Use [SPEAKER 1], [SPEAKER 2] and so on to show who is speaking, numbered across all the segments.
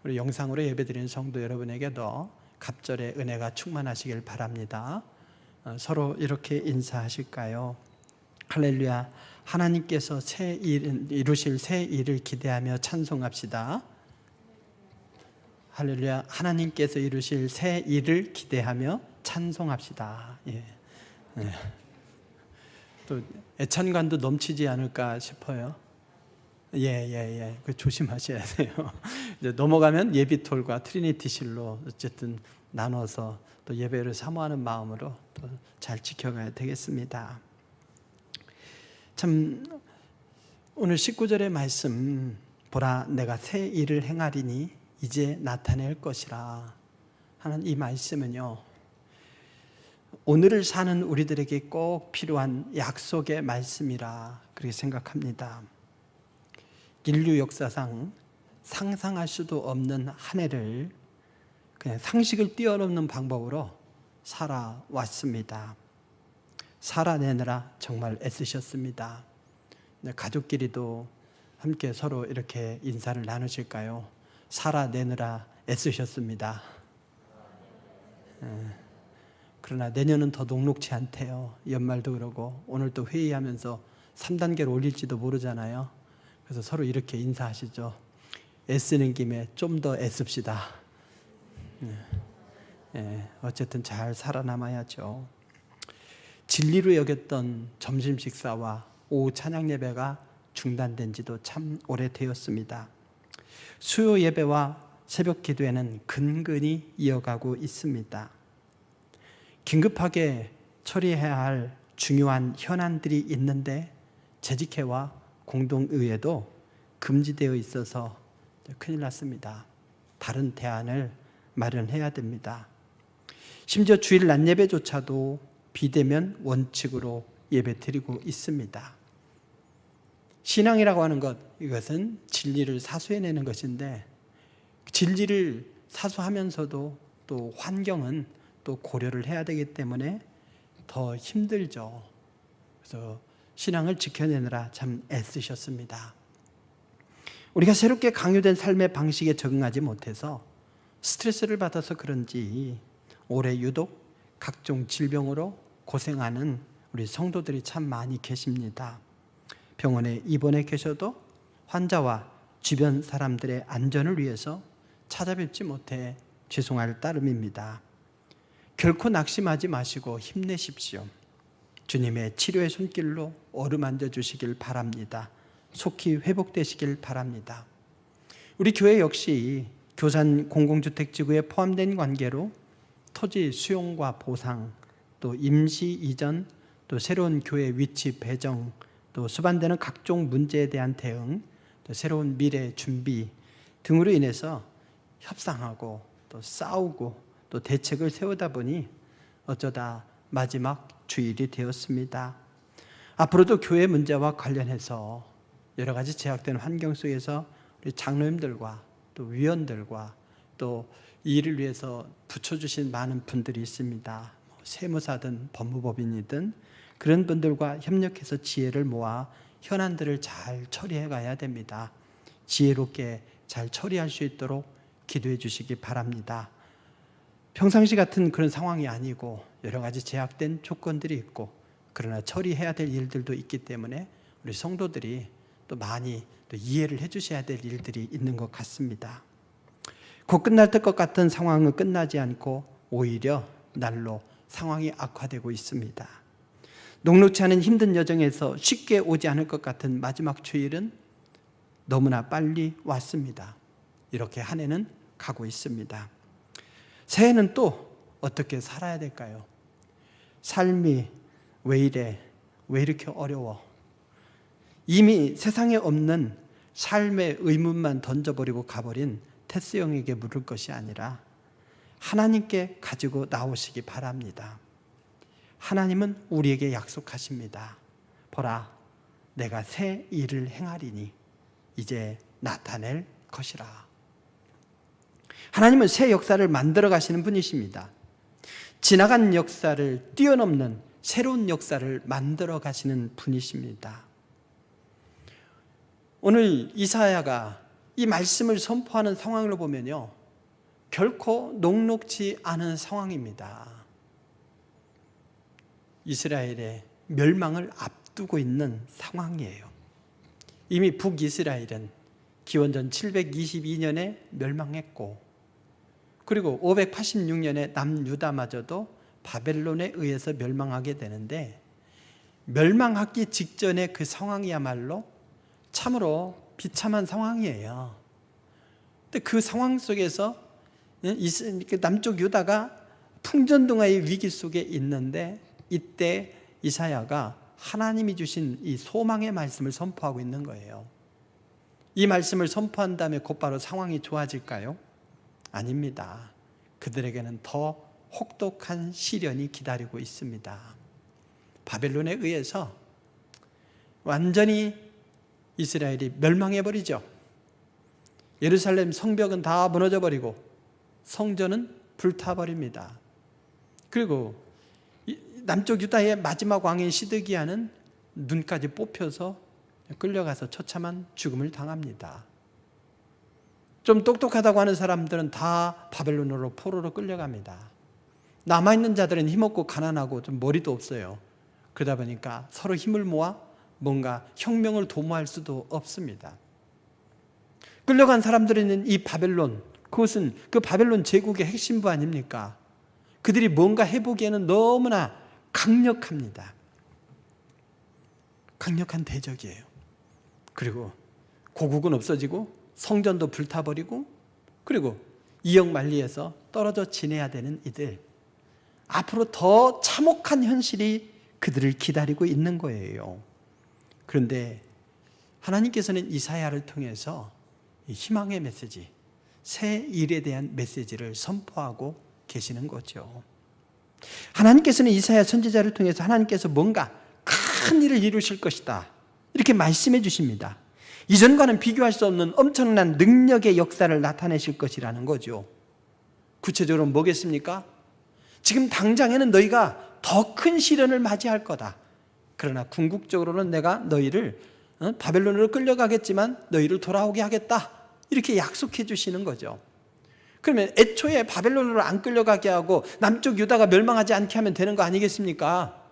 [SPEAKER 1] 우리 영상으로 예배드리는 성도 여러분에게도 갑절의 은혜가 충만하시길 바랍니다. 서로 이렇게 인사하실까요? 할렐루야. 하나님께서 이루실 새 일을 기대하며 찬송합시다. 할렐루야. 하나님께서 이루실 새 일을 기대하며 찬송합시다. 예. 예. 또 애찬관도 넘치지 않을까 싶어요. 그 조심하셔야 돼요. 이제 넘어가면 예비톨과 트리니티실로 어쨌든 나눠서 또 예배를 사모하는 마음으로 또 잘 지켜가야 되겠습니다. 참 오늘 19절의 말씀, 보라 내가 새 일을 행하리니 이제 나타낼 것이라 하는 이 말씀은요, 오늘을 사는 우리들에게 꼭 필요한 약속의 말씀이라 그렇게 생각합니다. 인류 역사상 상상할 수도 없는 한 해를 그냥 상식을 뛰어넘는 방법으로 살아왔습니다. 살아내느라 정말 애쓰셨습니다. 가족끼리도 함께 서로 이렇게 인사를 나누실까요? 살아내느라 애쓰셨습니다. 그러나 내년은 더 녹록치 않대요. 연말도 그러고 오늘 또 회의하면서 3단계로 올릴지도 모르잖아요. 그래서 서로 이렇게 인사하시죠. 애쓰는 김에 좀 더 애씁시다. 어쨌든 잘 살아남아야죠. 진리로 여겼던 점심 식사와 오후 찬양 예배가 중단된 지도 참 오래되었습니다. 수요 예배와 새벽 기도회는 근근히 이어가고 있습니다. 긴급하게 처리해야 할 중요한 현안들이 있는데 재직회와 공동의회도 금지되어 있어서 큰일 났습니다. 다른 대안을 마련해야 됩니다. 심지어 주일 낮 예배조차도 비대면 원칙으로 예배드리고 있습니다. 신앙이라고 하는 것, 이것은 진리를 사수해내는 것인데 진리를 사수하면서도 또 환경은 또 고려를 해야 되기 때문에 더 힘들죠. 그래서 신앙을 지켜내느라 참 애쓰셨습니다. 우리가 새롭게 강요된 삶의 방식에 적응하지 못해서 스트레스를 받아서 그런지 올해 유독 각종 질병으로 고생하는 우리 성도들이 참 많이 계십니다. 병원에 입원해 계셔도 환자와 주변 사람들의 안전을 위해서 찾아뵙지 못해 죄송할 따름입니다. 결코 낙심하지 마시고 힘내십시오. 주님의 치료의 손길로 어루만져 주시길 바랍니다. 속히 회복되시길 바랍니다. 우리 교회 역시 교산 공공주택지구에 포함된 관계로 토지 수용과 보상, 또 임시 이전, 또 새로운 교회 위치 배정, 또 수반되는 각종 문제에 대한 대응, 또 새로운 미래 준비 등으로 인해서 협상하고 또 싸우고 또 대책을 세우다 보니 어쩌다 마지막 주일이 되었습니다. 앞으로도 교회 문제와 관련해서 여러 가지 제약된 환경 속에서 우리 장로님들과 또 위원들과 또 이 일을 위해서 붙여주신 많은 분들이 있습니다. 세무사든 법무법인이든 그런 분들과 협력해서 지혜를 모아 현안들을 잘 처리해 가야 됩니다. 지혜롭게 잘 처리할 수 있도록 기도해 주시기 바랍니다. 평상시 같은 그런 상황이 아니고 여러 가지 제약된 조건들이 있고 그러나 처리해야 될 일들도 있기 때문에 우리 성도들이 또 많이 또 이해를 해 주셔야 될 일들이 있는 것 같습니다. 곧 끝날 것 같은 상황은 끝나지 않고 오히려 날로 상황이 악화되고 있습니다. 녹록치 않은 힘든 여정에서 쉽게 오지 않을 것 같은 마지막 주일은 너무나 빨리 왔습니다. 이렇게 한 해는 가고 있습니다. 새해는 또 어떻게 살아야 될까요? 삶이 왜 이래? 왜 이렇게 어려워? 이미 세상에 없는 삶의 의문만 던져버리고 가버린 테스 형에게 물을 것이 아니라 하나님께 가지고 나오시기 바랍니다. 하나님은 우리에게 약속하십니다. 보라, 내가 새 일을 행하리니 이제 나타낼 것이라. 하나님은 새 역사를 만들어 가시는 분이십니다. 지나간 역사를 뛰어넘는 새로운 역사를 만들어 가시는 분이십니다. 오늘 이사야가 이 말씀을 선포하는 상황을 보면요, 결코 녹록지 않은 상황입니다. 이스라엘의 멸망을 앞두고 있는 상황이에요. 이미 북이스라엘은 기원전 722년에 멸망했고, 그리고 586년에 남유다마저도 바벨론에 의해서 멸망하게 되는데, 멸망하기 직전의 그 상황이야말로 참으로 비참한 상황이에요. 근데 그 상황 속에서 남쪽 유다가 풍전등화의 위기 속에 있는데, 이때 이사야가 하나님이 주신 이 소망의 말씀을 선포하고 있는 거예요. 이 말씀을 선포한 다음에 곧바로 상황이 좋아질까요? 아닙니다. 그들에게는 더 혹독한 시련이 기다리고 있습니다. 바벨론에 의해서 완전히 이스라엘이 멸망해버리죠. 예루살렘 성벽은 다 무너져버리고 성전은 불타버립니다. 그리고 남쪽 유다의 마지막 왕인 시드기야는 눈까지 뽑혀서 끌려가서 처참한 죽음을 당합니다. 좀 똑똑하다고 하는 사람들은 다 바벨론으로 포로로 끌려갑니다. 남아있는 자들은 힘없고 가난하고 좀 머리도 없어요. 그러다 보니까 서로 힘을 모아 뭔가 혁명을 도모할 수도 없습니다. 끌려간 사람들은 이 바벨론, 그것은 그 바벨론 제국의 핵심부 아닙니까? 그들이 뭔가 해보기에는 너무나 강력합니다. 강력한 대적이에요. 그리고 고국은 없어지고 성전도 불타버리고, 그리고 이역만리에서 떨어져 지내야 되는 이들, 앞으로 더 참혹한 현실이 그들을 기다리고 있는 거예요. 그런데 하나님께서는 이사야를 통해서 희망의 메시지, 새 일에 대한 메시지를 선포하고 계시는 거죠. 하나님께서는 이사야 선지자를 통해서 하나님께서 뭔가 큰 일을 이루실 것이다, 이렇게 말씀해 주십니다. 이전과는 비교할 수 없는 엄청난 능력의 역사를 나타내실 것이라는 거죠. 구체적으로 뭐겠습니까? 지금 당장에는 너희가 더 큰 시련을 맞이할 거다. 그러나 궁극적으로는 내가 너희를 바벨론으로 끌려가겠지만 너희를 돌아오게 하겠다, 이렇게 약속해 주시는 거죠. 그러면 애초에 바벨론으로 안 끌려가게 하고 남쪽 유다가 멸망하지 않게 하면 되는 거 아니겠습니까?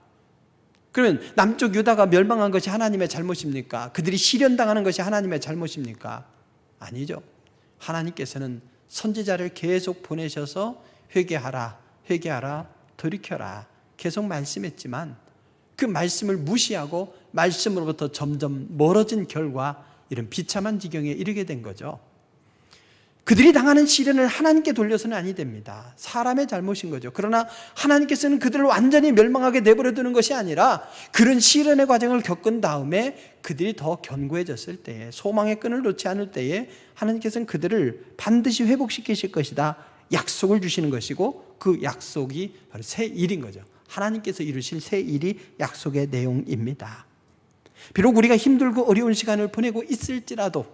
[SPEAKER 1] 그러면 남쪽 유다가 멸망한 것이 하나님의 잘못입니까? 그들이 시련당하는 것이 하나님의 잘못입니까? 아니죠. 하나님께서는 선지자를 계속 보내셔서 회개하라, 회개하라, 돌이켜라 계속 말씀했지만, 그 말씀을 무시하고 말씀으로부터 점점 멀어진 결과 이런 비참한 지경에 이르게 된 거죠. 그들이 당하는 시련을 하나님께 돌려서는 아니 됩니다. 사람의 잘못인 거죠. 그러나 하나님께서는 그들을 완전히 멸망하게 내버려 두는 것이 아니라, 그런 시련의 과정을 겪은 다음에 그들이 더 견고해졌을 때에, 소망의 끈을 놓지 않을 때에 하나님께서는 그들을 반드시 회복시키실 것이다 약속을 주시는 것이고, 그 약속이 바로 새 일인 거죠. 하나님께서 이루실 새 일이 약속의 내용입니다. 비록 우리가 힘들고 어려운 시간을 보내고 있을지라도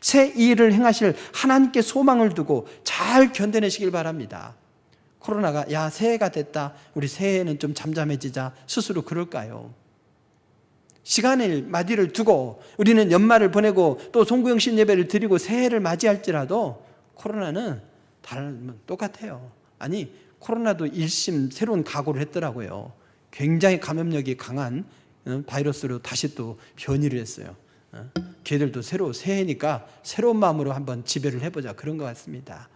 [SPEAKER 1] 새 일을 행하실 하나님께 소망을 두고 잘 견뎌내시길 바랍니다. 코로나가 야 새해가 됐다, 우리 새해에는 좀 잠잠해지자, 스스로 그럴까요? 시간을 마디를 두고 우리는 연말을 보내고 또 송구영신 예배를 드리고 새해를 맞이할지라도 코로나는 똑같아요. 아니, 코로나도 일심 새로운 각오를 했더라고요. 굉장히 감염력이 강한 바이러스로 다시 또 변이를 했어요. 걔들도 새해니까 새로운 마음으로 한번 지배를 해보자, 그런 것 같습니다.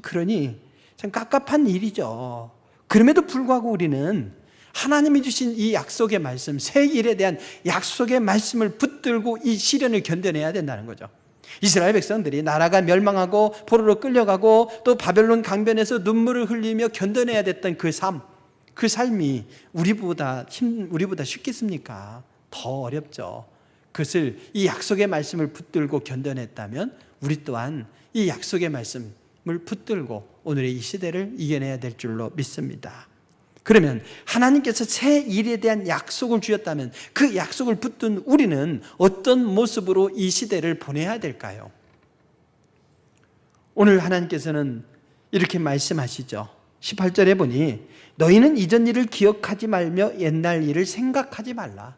[SPEAKER 1] 그러니 참 깝깝한 일이죠. 그럼에도 불구하고 우리는 하나님이 주신 이 약속의 말씀, 새 일에 대한 약속의 말씀을 붙들고 이 시련을 견뎌내야 된다는 거죠. 이스라엘 백성들이 나라가 멸망하고 포로로 끌려가고 또 바벨론 강변에서 눈물을 흘리며 견뎌내야 됐던 그 삶이 우리보다 쉽겠습니까? 더 어렵죠. 그것을, 이 약속의 말씀을 붙들고 견뎌냈다면 우리 또한 이 약속의 말씀을 붙들고 오늘의 이 시대를 이겨내야 될 줄로 믿습니다. 그러면 하나님께서 새 일에 대한 약속을 주셨다면 그 약속을 붙든 우리는 어떤 모습으로 이 시대를 보내야 될까요? 오늘 하나님께서는 이렇게 말씀하시죠. 18절에 보니 너희는 이전 일을 기억하지 말며 옛날 일을 생각하지 말라.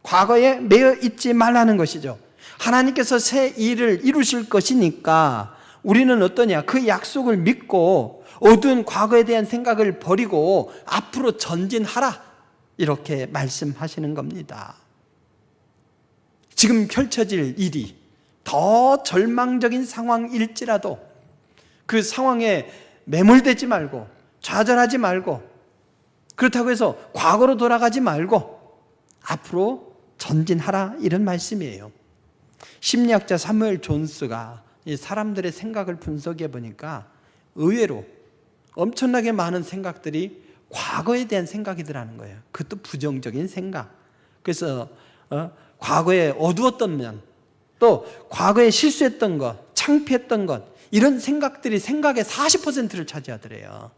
[SPEAKER 1] 과거에 매여 있지 말라는 것이죠. 하나님께서 새 일을 이루실 것이니까 우리는 어떠냐? 그 약속을 믿고 어두운 과거에 대한 생각을 버리고 앞으로 전진하라, 이렇게 말씀하시는 겁니다. 지금 펼쳐질 일이 더 절망적인 상황일지라도 그 상황에 매몰되지 말고 좌절하지 말고, 그렇다고 해서 과거로 돌아가지 말고 앞으로 전진하라, 이런 말씀이에요. 심리학자 사무엘 존스가 이 사람들의 생각을 분석해 보니까 의외로 엄청나게 많은 생각들이 과거에 대한 생각이더라는 거예요. 그것도 부정적인 생각. 그래서 과거에 어두웠던 면, 또 과거에 실수했던 것, 창피했던 것, 이런 생각들이 생각의 40%를 차지하더래요.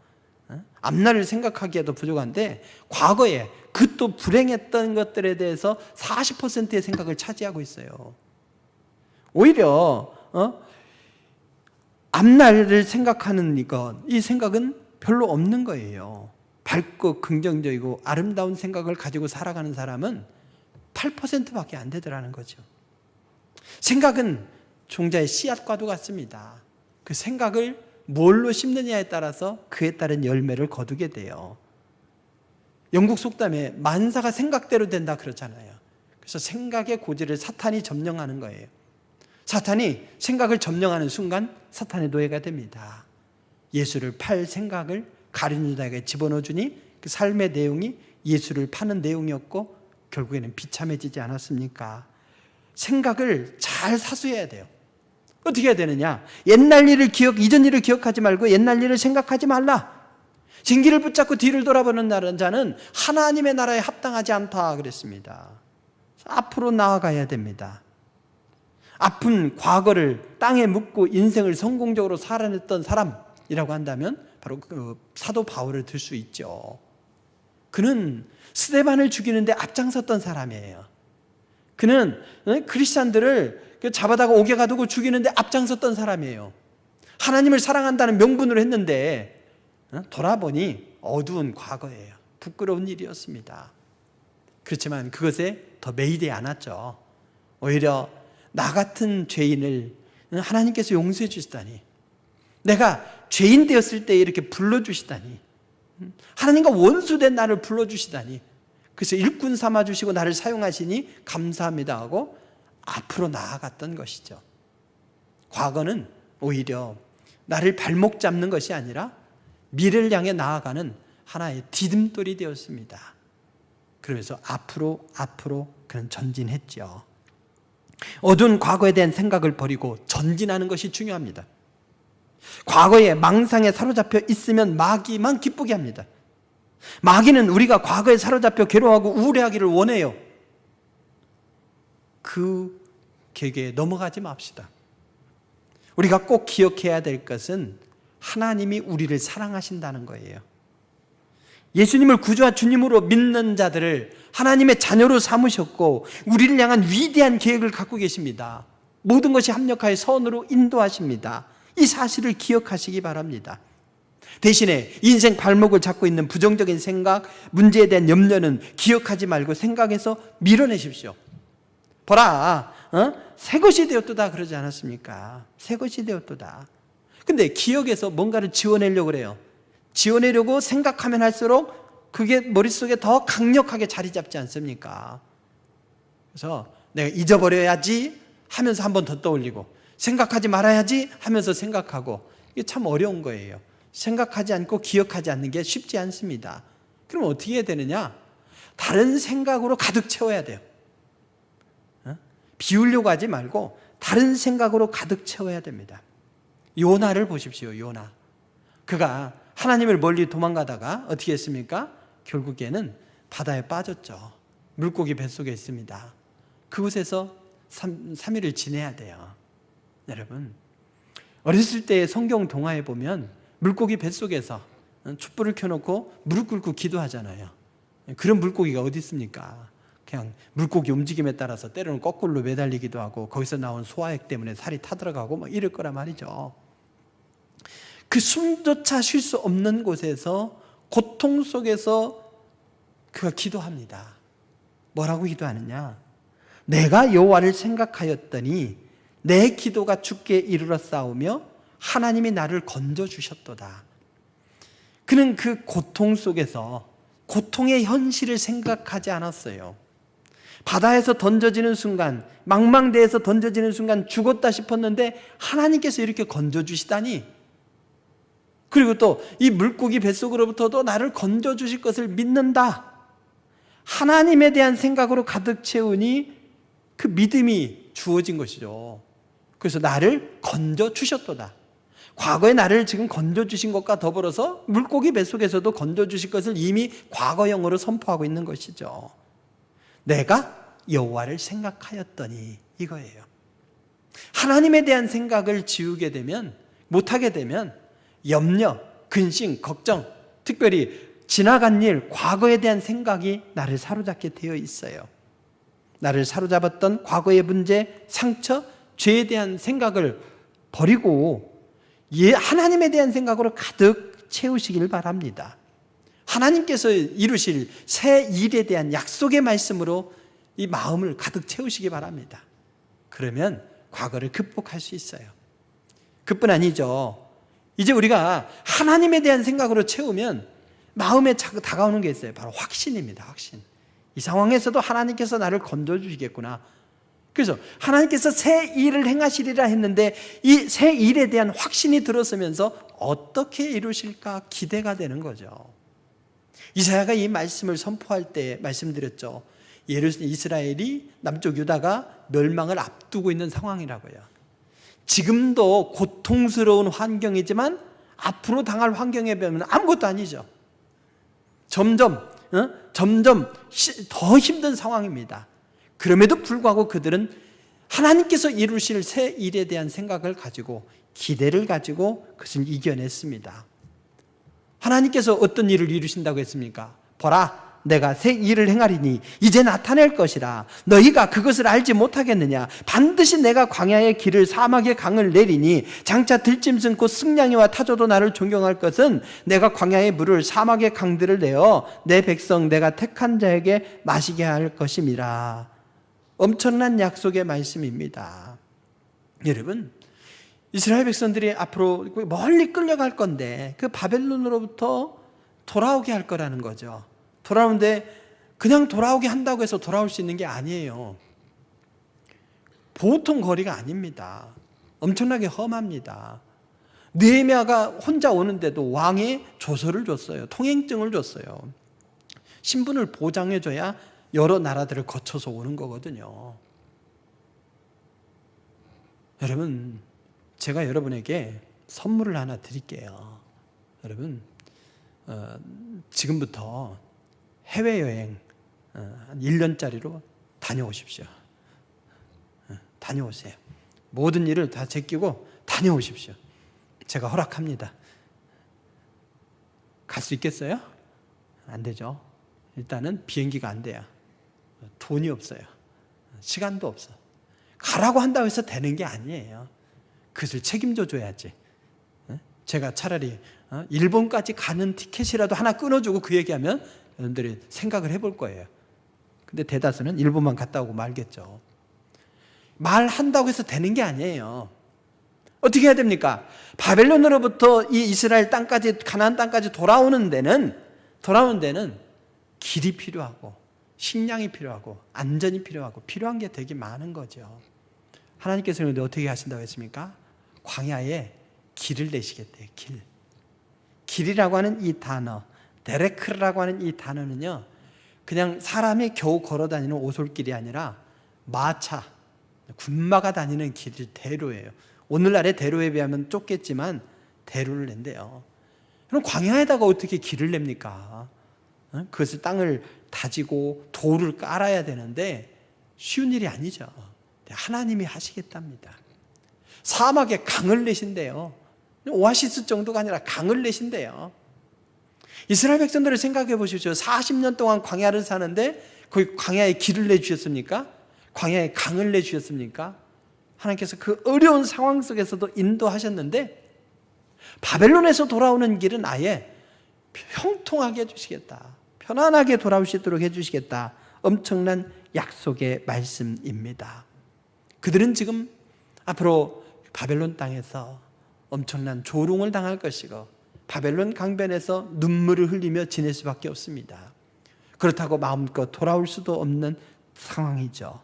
[SPEAKER 1] 앞날을 생각하기에도 부족한데 과거에 그 또 불행했던 것들에 대해서 40%의 생각을 차지하고 있어요. 오히려 앞날을 생각하는 이 생각은 별로 없는 거예요. 밝고 긍정적이고 아름다운 생각을 가지고 살아가는 사람은 8%밖에 안 되더라는 거죠. 생각은 종자의 씨앗과도 같습니다. 그 생각을 뭘로 심느냐에 따라서 그에 따른 열매를 거두게 돼요. 영국 속담에 만사가 생각대로 된다 그러잖아요. 그래서 생각의 고지를 사탄이 점령하는 거예요. 사탄이 생각을 점령하는 순간 사탄의 노예가 됩니다. 예수를 팔 생각을 가룟 유다에게 집어넣어 주니 그 삶의 내용이 예수를 파는 내용이었고 결국에는 비참해지지 않았습니까? 생각을 잘 사수해야 돼요. 어떻게 해야 되느냐? 옛날 일을 이전 일을 기억하지 말고 옛날 일을 생각하지 말라. 진기를 붙잡고 뒤를 돌아보는 자는 하나님의 나라에 합당하지 않다 그랬습니다. 앞으로 나아가야 됩니다. 아픈 과거를 땅에 묻고 인생을 성공적으로 살아냈던 사람이라고 한다면 바로 그 사도 바울을 들 수 있죠. 그는 스데반을 죽이는데 앞장섰던 사람이에요. 그는 크리스찬들을 잡아다가 옥에 가두고 죽이는데 앞장섰던 사람이에요. 하나님을 사랑한다는 명분으로 했는데 돌아보니 어두운 과거예요. 부끄러운 일이었습니다. 그렇지만 그것에 더 매이지 않았죠. 오히려 나 같은 죄인을 하나님께서 용서해 주시다니, 내가 죄인 되었을 때 이렇게 불러주시다니, 하나님과 원수된 나를 불러주시다니, 그래서 일꾼 삼아주시고 나를 사용하시니 감사합니다 하고 앞으로 나아갔던 것이죠. 과거는 오히려 나를 발목 잡는 것이 아니라 미래를 향해 나아가는 하나의 디딤돌이 되었습니다. 그러면서 앞으로 그는 전진했죠. 어두운 과거에 대한 생각을 버리고 전진하는 것이 중요합니다. 과거에 망상에 사로잡혀 있으면 마귀만 기쁘게 합니다. 마귀는 우리가 과거에 사로잡혀 괴로워하고 우울해하기를 원해요. 그 계계에 넘어가지 맙시다. 우리가 꼭 기억해야 될 것은 하나님이 우리를 사랑하신다는 거예요. 예수님을 구주와 주님으로 믿는 자들을 하나님의 자녀로 삼으셨고 우리를 향한 위대한 계획을 갖고 계십니다. 모든 것이 합력하여 선으로 인도하십니다. 이 사실을 기억하시기 바랍니다. 대신에 인생 발목을 잡고 있는 부정적인 생각, 문제에 대한 염려는 기억하지 말고 생각해서 밀어내십시오. 보라, 새 것이 되었도다 그러지 않았습니까? 새 것이 되었도다. 근데 기억에서 뭔가를 지워내려고 그래요. 지워내려고 생각하면 할수록 그게 머릿속에 더 강력하게 자리 잡지 않습니까? 그래서 내가 잊어버려야지 하면서 한 번 더 떠올리고, 생각하지 말아야지 하면서 생각하고, 이게 참 어려운 거예요. 생각하지 않고 기억하지 않는 게 쉽지 않습니다. 그럼 어떻게 해야 되느냐? 다른 생각으로 가득 채워야 돼요. 비우려고 하지 말고 다른 생각으로 가득 채워야 됩니다. 요나를 보십시오. 요나. 그가 하나님을 멀리 도망가다가 어떻게 했습니까? 결국에는 바다에 빠졌죠. 물고기 뱃속에 있습니다. 그곳에서 3일을 지내야 돼요. 여러분, 어렸을 때 성경 동화에 보면 물고기 뱃속에서 촛불을 켜놓고 무릎 꿇고 기도하잖아요. 그런 물고기가 어디 있습니까? 그냥 물고기 움직임에 따라서 때로는 거꾸로 매달리기도 하고 거기서 나온 소화액 때문에 살이 타들어가고 뭐 이럴 거란 말이죠. 그 숨조차 쉴 수 없는 곳에서 고통 속에서 그가 기도합니다. 뭐라고 기도하느냐? 내가 여호와를 생각하였더니 내 기도가 주께 이르렀사오며 하나님이 나를 건져주셨도다. 그는 그 고통 속에서 고통의 현실을 생각하지 않았어요. 바다에서 던져지는 순간, 망망대에서 던져지는 순간 죽었다 싶었는데 하나님께서 이렇게 건져주시다니, 그리고 또 이 물고기 뱃속으로부터도 나를 건져주실 것을 믿는다, 하나님에 대한 생각으로 가득 채우니 그 믿음이 주어진 것이죠. 그래서 나를 건져주셨도다. 과거에 나를 지금 건져주신 것과 더불어서 물고기 뱃속에서도 건져주실 것을 이미 과거형으로 선포하고 있는 것이죠. 내가 여호와를 생각하였더니, 이거예요. 하나님에 대한 생각을 지우게 되면, 못하게 되면 염려, 근심, 걱정, 특별히 지나간 일, 과거에 대한 생각이 나를 사로잡게 되어 있어요. 나를 사로잡았던 과거의 문제, 상처, 죄에 대한 생각을 버리고 하나님에 대한 생각으로 가득 채우시길 바랍니다. 하나님께서 이루실 새 일에 대한 약속의 말씀으로 이 마음을 가득 채우시기 바랍니다. 그러면 과거를 극복할 수 있어요. 그뿐 아니죠. 이제 우리가 하나님에 대한 생각으로 채우면 마음에 다가오는 게 있어요. 바로 확신입니다. 확신. 이 상황에서도 하나님께서 나를 건져주시겠구나. 그래서 하나님께서 새 일을 행하시리라 했는데 이 새 일에 대한 확신이 들어서면서 어떻게 이루실까 기대가 되는 거죠. 이사야가 이 말씀을 선포할 때 말씀드렸죠. 이스라엘이 남쪽 유다가 멸망을 앞두고 있는 상황이라고요. 지금도 고통스러운 환경이지만 앞으로 당할 환경에 비하면 아무것도 아니죠. 점점 더 힘든 상황입니다. 그럼에도 불구하고 그들은 하나님께서 이루실 새 일에 대한 생각을 가지고, 기대를 가지고 그것을 이겨냈습니다. 하나님께서 어떤 일을 이루신다고 했습니까? 보라, 내가 새 일을 행하리니 이제 나타낼 것이라. 너희가 그것을 알지 못하겠느냐? 반드시 내가 광야의 길을, 사막의 강을 내리니 장차 들짐승 곧 승냥이와 타조도 나를 존경할 것은 내가 광야의 물을, 사막의 강들을 내어 내 백성 내가 택한 자에게 마시게 할 것임이라. 엄청난 약속의 말씀입니다. 여러분, 이스라엘 백성들이 앞으로 멀리 끌려갈 건데 그 바벨론으로부터 돌아오게 할 거라는 거죠. 돌아오는데 그냥 돌아오게 한다고 해서 돌아올 수 있는 게 아니에요. 보통 거리가 아닙니다. 엄청나게 험합니다. 느헤미야가 혼자 오는데도 왕의 조서를 줬어요. 통행증을 줬어요. 신분을 보장해줘야 여러 나라들을 거쳐서 오는 거거든요. 여러분, 제가 여러분에게 선물을 하나 드릴게요. 여러분, 지금부터 해외여행 한 1년짜리로 다녀오십시오. 다녀오세요. 모든 일을 다 제끼고 다녀오십시오. 제가 허락합니다. 갈 수 있겠어요? 안 되죠. 일단은 비행기가 안 돼요. 돈이 없어요. 시간도 없어. 가라고 한다고 해서 되는 게 아니에요. 그것을 책임져 줘야지. 제가 차라리 일본까지 가는 티켓이라도 하나 끊어주고 그 얘기하면 여러분들이 생각을 해볼 거예요. 근데 대다수는 일본만 갔다 오고 말겠죠. 말한다고 해서 되는 게 아니에요. 어떻게 해야 됩니까? 바벨론으로부터 이 이스라엘 땅까지, 가나안 땅까지 돌아오는 데는 길이 필요하고 식량이 필요하고 안전이 필요하고 필요한 게 되게 많은 거죠. 하나님께서 그런데 어떻게 하신다고 했습니까? 광야에 길을 내시겠대요. 길이라고 하는 이 단어, 데레크라고 하는 이 단어는요, 그냥 사람이 겨우 걸어다니는 오솔길이 아니라 마차, 군마가 다니는 길이 대로예요. 오늘날의 대로에 비하면 좁겠지만 대로를 낸대요. 그럼 광야에다가 어떻게 길을 냅니까? 그것을 땅을 다지고 돌을 깔아야 되는데 쉬운 일이 아니죠. 하나님이 하시겠답니다. 사막에 강을 내신대요. 오아시스 정도가 아니라 강을 내신대요. 이스라엘 백성들을 생각해 보십시오. 40년 동안 광야를 사는데 거기 광야에 길을 내주셨습니까? 광야에 강을 내주셨습니까? 하나님께서 그 어려운 상황 속에서도 인도하셨는데 바벨론에서 돌아오는 길은 아예 형통하게 해주시겠다. 편안하게 돌아올 수 있도록 해주시겠다. 엄청난 약속의 말씀입니다. 그들은 지금 앞으로 바벨론 땅에서 엄청난 조롱을 당할 것이고 바벨론 강변에서 눈물을 흘리며 지낼 수밖에 없습니다. 그렇다고 마음껏 돌아올 수도 없는 상황이죠.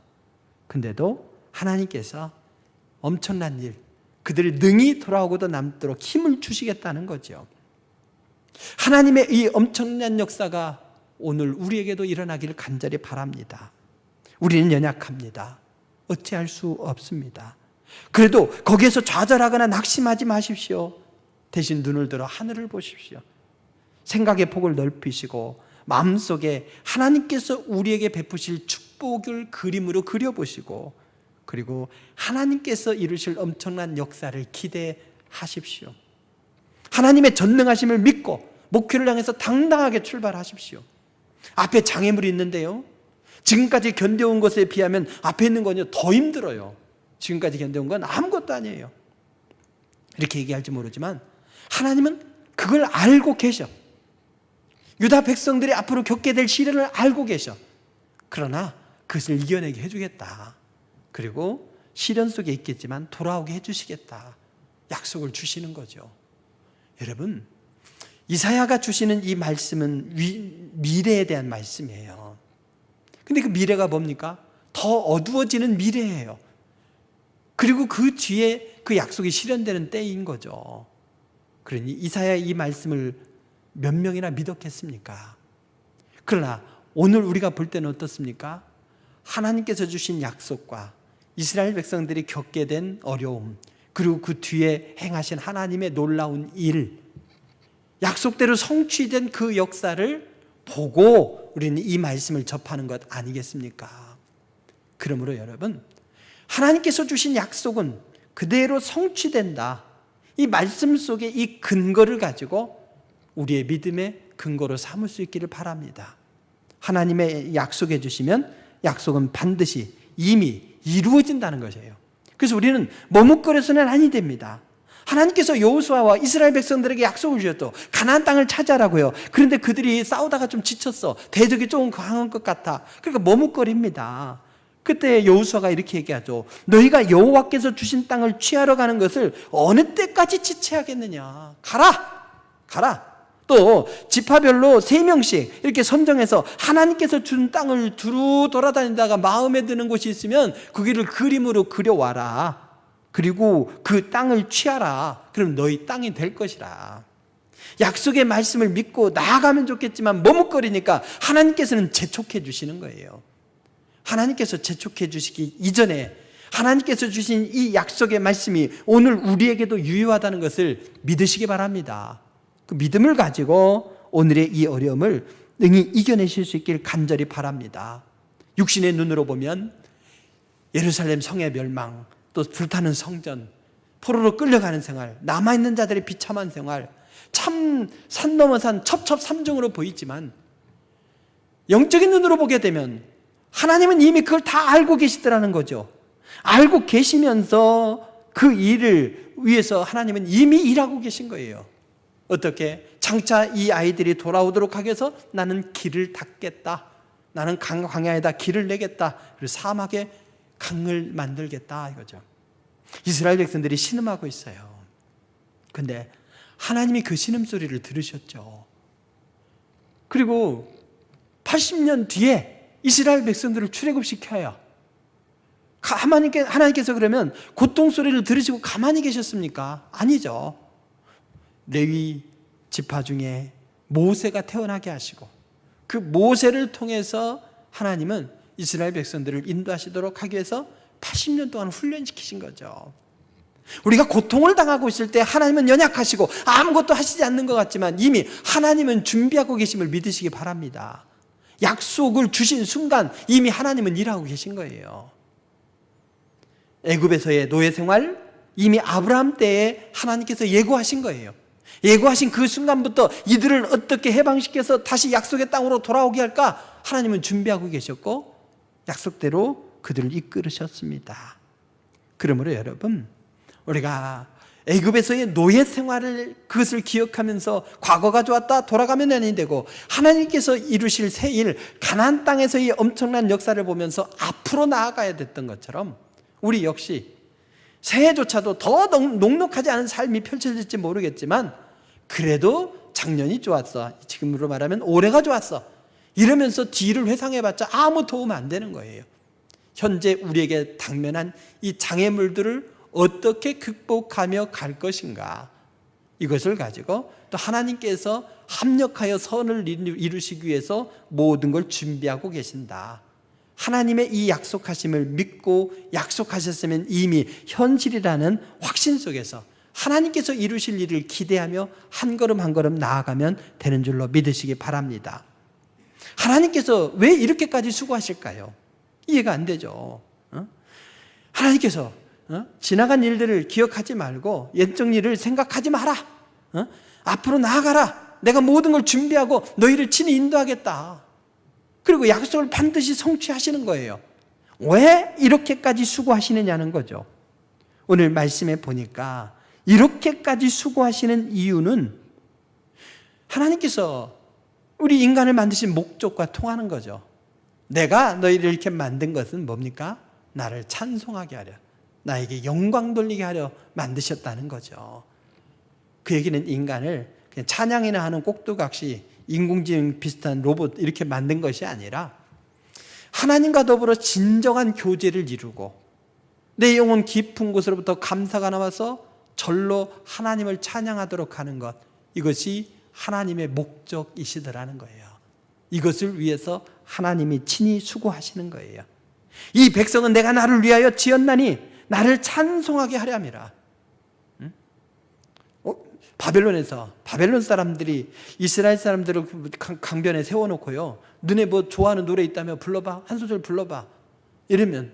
[SPEAKER 1] 근데도 하나님께서 엄청난 일, 그들을 능히 돌아오고도 남도록 힘을 주시겠다는 거죠. 하나님의 이 엄청난 역사가 오늘 우리에게도 일어나기를 간절히 바랍니다. 우리는 연약합니다. 어찌할 수 없습니다. 그래도 거기에서 좌절하거나 낙심하지 마십시오. 대신 눈을 들어 하늘을 보십시오. 생각의 폭을 넓히시고 마음속에 하나님께서 우리에게 베푸실 축복을 그림으로 그려보시고 그리고 하나님께서 이루실 엄청난 역사를 기대하십시오. 하나님의 전능하심을 믿고 목표를 향해서 당당하게 출발하십시오. 앞에 장애물이 있는데요, 지금까지 견뎌온 것에 비하면 앞에 있는 건요 더 힘들어요. 지금까지 견뎌온 건 아무것도 아니에요. 이렇게 얘기할지 모르지만 하나님은 그걸 알고 계셔. 유다 백성들이 앞으로 겪게 될 시련을 알고 계셔. 그러나 그것을 이겨내게 해주겠다. 그리고 시련 속에 있겠지만 돌아오게 해주시겠다. 약속을 주시는 거죠. 여러분, 이사야가 주시는 이 말씀은 미래에 대한 말씀이에요. 근데 그 미래가 뭡니까? 더 어두워지는 미래예요. 그리고 그 뒤에 그 약속이 실현되는 때인 거죠. 그러니 이사야의 이 말씀을 몇 명이나 믿었겠습니까? 그러나 오늘 우리가 볼 때는 어떻습니까? 하나님께서 주신 약속과 이스라엘 백성들이 겪게 된 어려움, 그리고 그 뒤에 행하신 하나님의 놀라운 일, 약속대로 성취된 그 역사를 보고 우리는 이 말씀을 접하는 것 아니겠습니까? 그러므로 여러분, 하나님께서 주신 약속은 그대로 성취된다. 이 말씀 속에 이 근거를 가지고 우리의 믿음의 근거로 삼을 수 있기를 바랍니다. 하나님의 약속해 주시면 약속은 반드시 이미 이루어진다는 것이에요. 그래서 우리는 머뭇거려서는 아니 됩니다. 하나님께서 여호수아와 이스라엘 백성들에게 약속을 주셨죠. 가나안 땅을 차지하라고요. 그런데 그들이 싸우다가 좀 지쳤어. 대적이 조금 강한 것 같아. 그러니까 머뭇거립니다. 그때 여호수아가 이렇게 얘기하죠. 너희가 여호와께서 주신 땅을 취하러 가는 것을 어느 때까지 지체하겠느냐. 가라. 또 지파별로 3명씩 이렇게 선정해서 하나님께서 준 땅을 두루 돌아다니다가 마음에 드는 곳이 있으면 거기를 그림으로 그려와라. 그리고 그 땅을 취하라. 그럼 너희 땅이 될 것이라. 약속의 말씀을 믿고 나아가면 좋겠지만 머뭇거리니까 하나님께서는 재촉해 주시는 거예요. 하나님께서 재촉해 주시기 이전에 하나님께서 주신 이 약속의 말씀이 오늘 우리에게도 유효하다는 것을 믿으시기 바랍니다. 그 믿음을 가지고 오늘의 이 어려움을 능히 이겨내실 수 있길 간절히 바랍니다. 육신의 눈으로 보면 예루살렘 성의 멸망, 또 불타는 성전, 포로로 끌려가는 생활, 남아있는 자들의 비참한 생활, 참 산 넘어 산 첩첩산중으로 보이지만 영적인 눈으로 보게 되면 하나님은 이미 그걸 다 알고 계시더라는 거죠. 알고 계시면서 그 일을 위해서 하나님은 이미 일하고 계신 거예요. 어떻게? 장차 이 아이들이 돌아오도록 하기 위해서 나는 길을 닫겠다. 나는 광야에다 길을 내겠다. 그리고 사막에 강을 만들겠다 이거죠. 이스라엘 백성들이 신음하고 있어요. 그런데 하나님이 그 신음소리를 들으셨죠. 그리고 80년 뒤에 이스라엘 백성들을 출애굽시켜요. 하나님께서 그러면 고통소리를 들으시고 가만히 계셨습니까? 아니죠. 레위 지파 중에 모세가 태어나게 하시고 그 모세를 통해서 하나님은 이스라엘 백성들을 인도하시도록 하기 위해서 80년 동안 훈련시키신 거죠. 우리가 고통을 당하고 있을 때 하나님은 연약하시고 아무것도 하시지 않는 것 같지만 이미 하나님은 준비하고 계심을 믿으시기 바랍니다. 약속을 주신 순간 이미 하나님은 일하고 계신 거예요. 애굽에서의 노예 생활 이미 아브라함 때에 하나님께서 예고하신 거예요. 예고하신 그 순간부터 이들을 어떻게 해방시켜서 다시 약속의 땅으로 돌아오게 할까 하나님은 준비하고 계셨고 약속대로 그들을 이끌으셨습니다. 그러므로 여러분, 우리가 애굽에서의 노예 생활을 그것을 기억하면서 과거가 좋았다 돌아가면 아니 되고, 하나님께서 이루실 새 일 가나안 땅에서의 엄청난 역사를 보면서 앞으로 나아가야 됐던 것처럼 우리 역시 새해조차도 더 녹록하지 않은 삶이 펼쳐질지 모르겠지만 그래도 작년이 좋았어, 지금으로 말하면 올해가 좋았어 이러면서 뒤를 회상해봤자 아무 도움 안 되는 거예요. 현재 우리에게 당면한 이 장애물들을 어떻게 극복하며 갈 것인가, 이것을 가지고 또 하나님께서 합력하여 선을 이루시기 위해서 모든 걸 준비하고 계신다. 하나님의 이 약속하심을 믿고 약속하셨으면 이미 현실이라는 확신 속에서 하나님께서 이루실 일을 기대하며 한 걸음 한 걸음 나아가면 되는 줄로 믿으시기 바랍니다. 하나님께서 왜 이렇게까지 수고하실까요? 이해가 안 되죠. 하나님께서 지나간 일들을 기억하지 말고 옛적 일을 생각하지 마라. 앞으로 나아가라. 내가 모든 걸 준비하고 너희를 친히 인도하겠다. 그리고 약속을 반드시 성취하시는 거예요. 왜 이렇게까지 수고하시느냐는 거죠. 오늘 말씀에 보니까 이렇게까지 수고하시는 이유는 하나님께서 우리 인간을 만드신 목적과 통하는 거죠. 내가 너희를 이렇게 만든 것은 뭡니까? 나를 찬송하게 하려, 나에게 영광 돌리게 하려 만드셨다는 거죠. 그 얘기는 인간을 그냥 찬양이나 하는 꼭두각시 인공지능 비슷한 로봇 이렇게 만든 것이 아니라 하나님과 더불어 진정한 교제를 이루고 내 영혼 깊은 곳으로부터 감사가 나와서 절로 하나님을 찬양하도록 하는 것, 이것이 하나님의 목적이시더라는 거예요. 이것을 위해서 하나님이 친히 수고하시는 거예요. 이 백성은 내가 나를 위하여 지었나니 나를 찬송하게 하려 함이라. 바벨론에서 바벨론 사람들이 이스라엘 사람들을 강변에 세워놓고요, 눈에 뭐 좋아하는 노래 있다면 불러봐, 한 소절 불러봐 이러면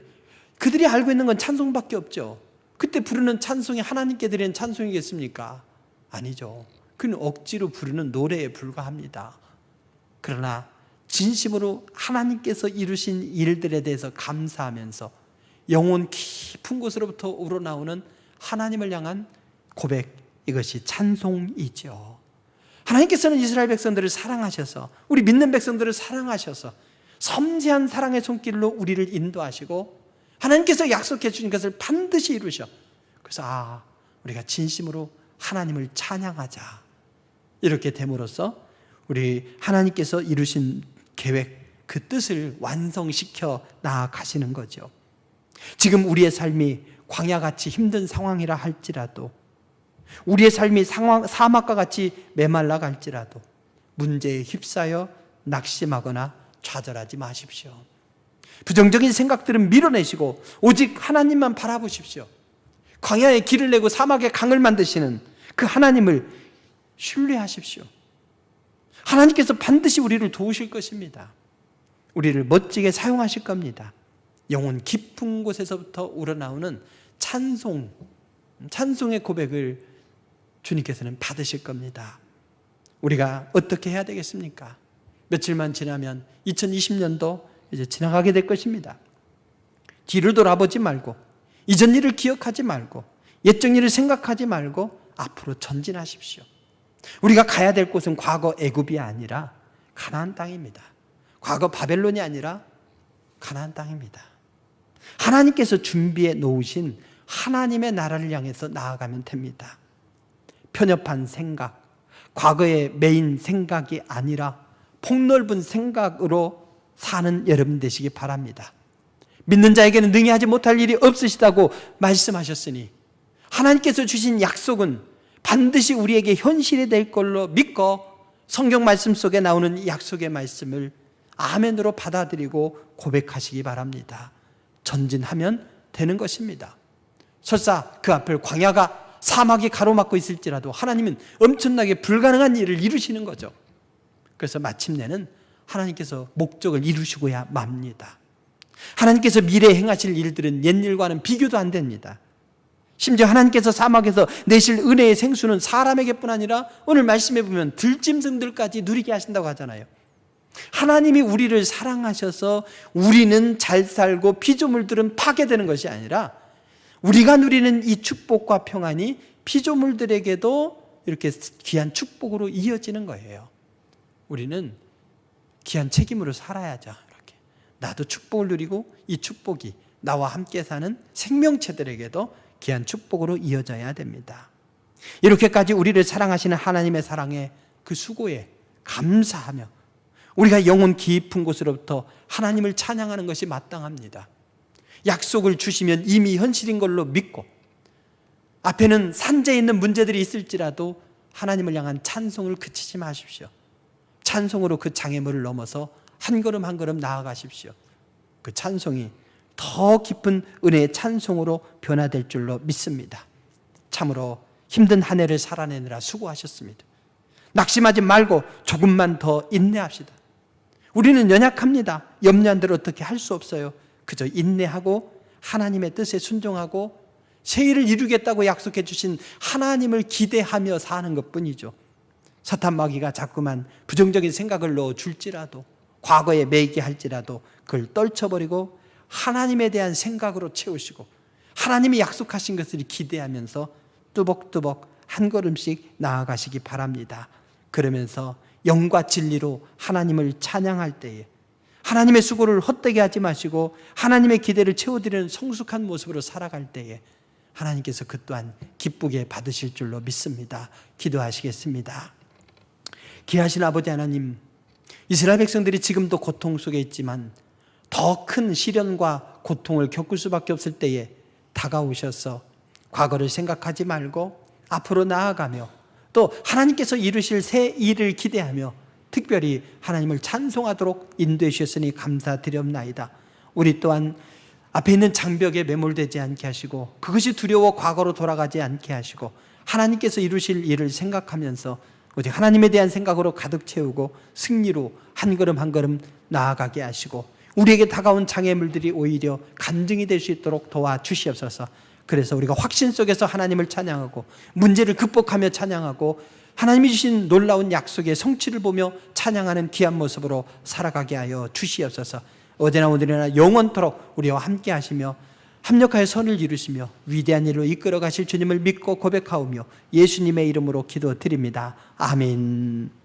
[SPEAKER 1] 그들이 알고 있는 건 찬송밖에 없죠. 그때 부르는 찬송이 하나님께 드리는 찬송이겠습니까? 아니죠. 그는 억지로 부르는 노래에 불과합니다. 그러나 진심으로 하나님께서 이루신 일들에 대해서 감사하면서 영혼 깊은 곳으로부터 우러나오는 하나님을 향한 고백, 이것이 찬송이죠. 하나님께서는 이스라엘 백성들을 사랑하셔서, 우리 믿는 백성들을 사랑하셔서 섬세한 사랑의 손길로 우리를 인도하시고 하나님께서 약속해 주신 것을 반드시 이루셔. 그래서 우리가 진심으로 하나님을 찬양하자, 이렇게 됨으로써 우리 하나님께서 이루신 계획, 그 뜻을 완성시켜 나아가시는 거죠. 지금 우리의 삶이 광야같이 힘든 상황이라 할지라도, 우리의 삶이 사막과 같이 메말라 갈지라도 문제에 휩싸여 낙심하거나 좌절하지 마십시오. 부정적인 생각들은 밀어내시고 오직 하나님만 바라보십시오. 광야에 길을 내고 사막에 강을 만드시는 그 하나님을 신뢰하십시오. 하나님께서 반드시 우리를 도우실 것입니다. 우리를 멋지게 사용하실 겁니다. 영혼 깊은 곳에서부터 우러나오는 찬송의 고백을 주님께서는 받으실 겁니다. 우리가 어떻게 해야 되겠습니까? 며칠만 지나면 2020년도 이제 지나가게 될 것입니다. 뒤를 돌아보지 말고, 이전 일을 기억하지 말고, 옛적 일을 생각하지 말고 앞으로 전진하십시오. 우리가 가야 될 곳은 과거 애굽이 아니라 가나안 땅입니다. 과거 바벨론이 아니라 가나안 땅입니다. 하나님께서 준비해 놓으신 하나님의 나라를 향해서 나아가면 됩니다. 편협한 생각, 과거의 메인 생각이 아니라 폭넓은 생각으로 사는 여러분 되시기 바랍니다. 믿는 자에게는 능히 하지 못할 일이 없으시다고 말씀하셨으니 하나님께서 주신 약속은 반드시 우리에게 현실이 될 걸로 믿고 성경 말씀 속에 나오는 이 약속의 말씀을 아멘으로 받아들이고 고백하시기 바랍니다. 전진하면 되는 것입니다. 설사 그 앞을 광야가, 사막이 가로막고 있을지라도 하나님은 엄청나게 불가능한 일을 이루시는 거죠. 그래서 마침내는 하나님께서 목적을 이루시고야 맙니다. 하나님께서 미래에 행하실 일들은 옛일과는 비교도 안 됩니다. 심지어 하나님께서 사막에서 내실 은혜의 생수는 사람에게뿐 아니라 오늘 말씀해 보면 들짐승들까지 누리게 하신다고 하잖아요. 하나님이 우리를 사랑하셔서 우리는 잘 살고 피조물들은 파괴되는 것이 아니라 우리가 누리는 이 축복과 평안이 피조물들에게도 이렇게 귀한 축복으로 이어지는 거예요. 우리는 귀한 책임으로 살아야죠. 이렇게 나도 축복을 누리고 이 축복이 나와 함께 사는 생명체들에게도 귀한 축복으로 이어져야 됩니다. 이렇게까지 우리를 사랑하시는 하나님의 사랑에 그 수고에 감사하며 우리가 영혼 깊은 곳으로부터 하나님을 찬양하는 것이 마땅합니다. 약속을 주시면 이미 현실인 걸로 믿고 앞에는 산재해 있는 문제들이 있을지라도 하나님을 향한 찬송을 그치지 마십시오. 찬송으로 그 장애물을 넘어서 한 걸음 한 걸음 나아가십시오. 그 찬송이 더 깊은 은혜의 찬송으로 변화될 줄로 믿습니다. 참으로 힘든 한 해를 살아내느라 수고하셨습니다. 낙심하지 말고 조금만 더 인내합시다. 우리는 연약합니다. 염려한 대로 어떻게 할 수 없어요. 그저 인내하고 하나님의 뜻에 순종하고 새 일을 이루겠다고 약속해 주신 하나님을 기대하며 사는 것뿐이죠. 사탄 마귀가 자꾸만 부정적인 생각을 넣어줄지라도 과거에 매이게 할지라도 그걸 떨쳐버리고 하나님에 대한 생각으로 채우시고 하나님이 약속하신 것을 기대하면서 뚜벅뚜벅 한 걸음씩 나아가시기 바랍니다. 그러면서 영과 진리로 하나님을 찬양할 때에 하나님의 수고를 헛되게 하지 마시고 하나님의 기대를 채워드리는 성숙한 모습으로 살아갈 때에 하나님께서 그 또한 기쁘게 받으실 줄로 믿습니다. 기도하시겠습니다. 귀하신 아버지 하나님, 이스라엘 백성들이 지금도 고통 속에 있지만 더 큰 시련과 고통을 겪을 수밖에 없을 때에 다가오셔서 과거를 생각하지 말고 앞으로 나아가며 또 하나님께서 이루실 새 일을 기대하며 특별히 하나님을 찬송하도록 인도해 주셨으니 감사드리옵나이다. 우리 또한 앞에 있는 장벽에 매몰되지 않게 하시고 그것이 두려워 과거로 돌아가지 않게 하시고 하나님께서 이루실 일을 생각하면서 오직 하나님에 대한 생각으로 가득 채우고 승리로 한 걸음 한 걸음 나아가게 하시고 우리에게 다가온 장애물들이 오히려 간증이 될 수 있도록 도와주시옵소서. 그래서 우리가 확신 속에서 하나님을 찬양하고 문제를 극복하며 찬양하고 하나님이 주신 놀라운 약속의 성취를 보며 찬양하는 귀한 모습으로 살아가게 하여 주시옵소서. 어제나 오늘이나 영원토록 우리와 함께 하시며 합력하여 선을 이루시며 위대한 일로 이끌어 가실 주님을 믿고 고백하오며 예수님의 이름으로 기도드립니다. 아멘.